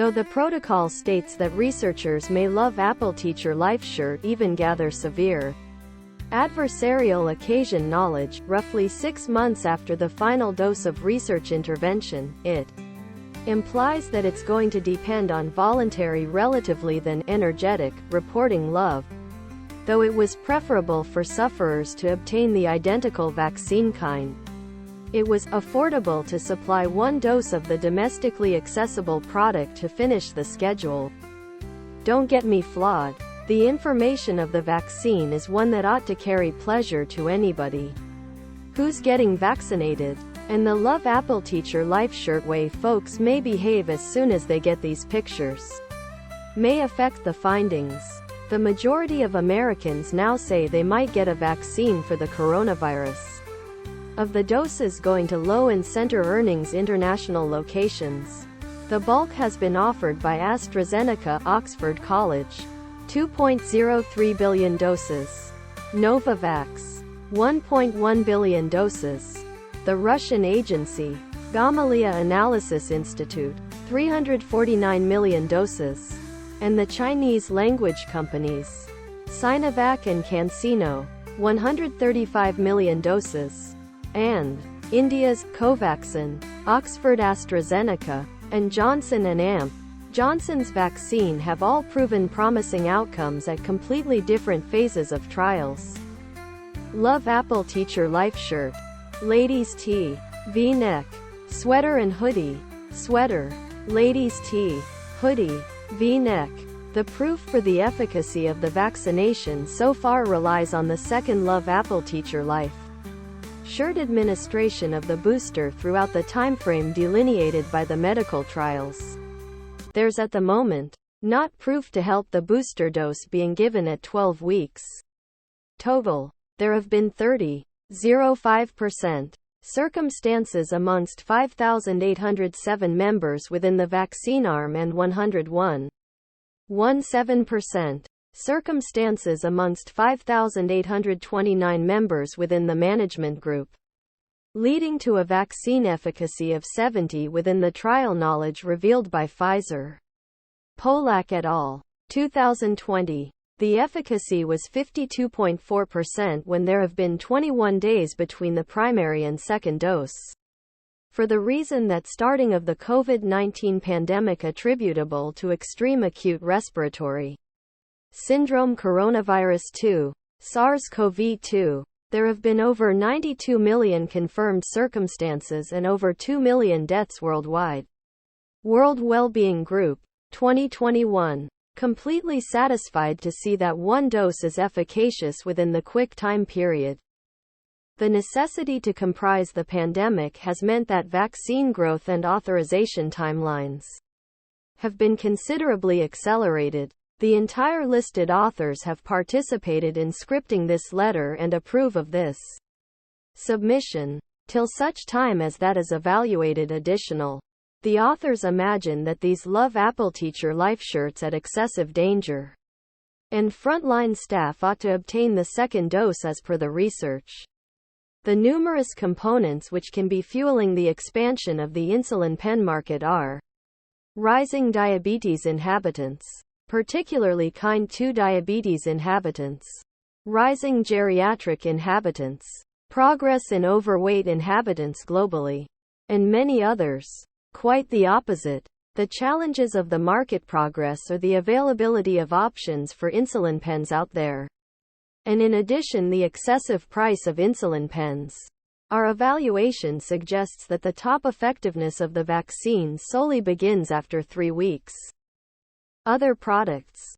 Though the protocol states that researchers may love Apple Teacher Life shirt even gather severe adversarial occasion knowledge, roughly 6 months after the final dose of research intervention, it implies that it's going to depend on voluntary relatively than energetic reporting love, though it was preferable for sufferers to obtain the identical vaccine kind. It was affordable to supply 1 dose of the domestically accessible product to finish the schedule. Don't get me flawed. The information of the vaccine is one that ought to carry pleasure to anybody who's getting vaccinated. And the Love Apple Teacher Life shirt way folks may behave as soon as they get these pictures may affect the findings. The majority of Americans now say they might get a vaccine for the coronavirus. Of the doses going to low and center earnings international locations, the bulk has been offered by AstraZeneca, Oxford College, 2.03 billion doses. Novavax, 1.1 billion doses. The Russian agency, Gamaleya Analysis Institute, 349 million doses. And the Chinese language companies, Sinovac and CanSino, 135 million doses. And India's Covaxin, Oxford AstraZeneca, and Johnson & Johnson's vaccine have all proven promising outcomes at completely different phases of trials. Love Apple Teacher Life shirt. Ladies tee, V-neck, sweater and hoodie. Sweater, ladies tee, hoodie, V-neck. The proof for the efficacy of the vaccination so far relies on the second Love Apple Teacher Life shirt administration of the booster throughout the timeframe delineated by the medical trials. There's at the moment not proof to help the booster dose being given at 12 weeks. Total, there have been 30.05% circumstances amongst 5,807 members within the vaccine arm and 101.17% circumstances amongst 5,829 members within the management group, leading to a vaccine efficacy of 70 within the trial knowledge revealed by Pfizer. Polak et al. 2020. The efficacy was 52.4% when there have been 21 days between the primary and second dose. For the reason that starting of the COVID-19 pandemic attributable to extreme acute respiratory syndrome coronavirus 2, SARS-CoV-2, there have been over 92 million confirmed circumstances and over 2 million deaths worldwide. World Wellbeing Group, 2021. Completely satisfied to see that 1 dose is efficacious within the quick time period. The necessity to comprise the pandemic has meant that vaccine growth and authorization timelines have been considerably accelerated. The entire listed authors have participated in scripting this letter and approve of this submission. Till such time as that is evaluated additional, the authors imagine that these Love Apple Teacher Life shirts at excessive danger, and frontline staff ought to obtain the second dose as per the research. The numerous components which can be fueling the expansion of the insulin pen market are rising diabetes inhabitants, particularly kind 2 diabetes inhabitants, rising geriatric inhabitants, progress in overweight inhabitants globally, and many others. Quite the opposite. The challenges of the market progress are the availability of options for insulin pens out there. And in addition, the excessive price of insulin pens. Our evaluation suggests that the top effectiveness of the vaccine solely begins after 3 weeks. Other products.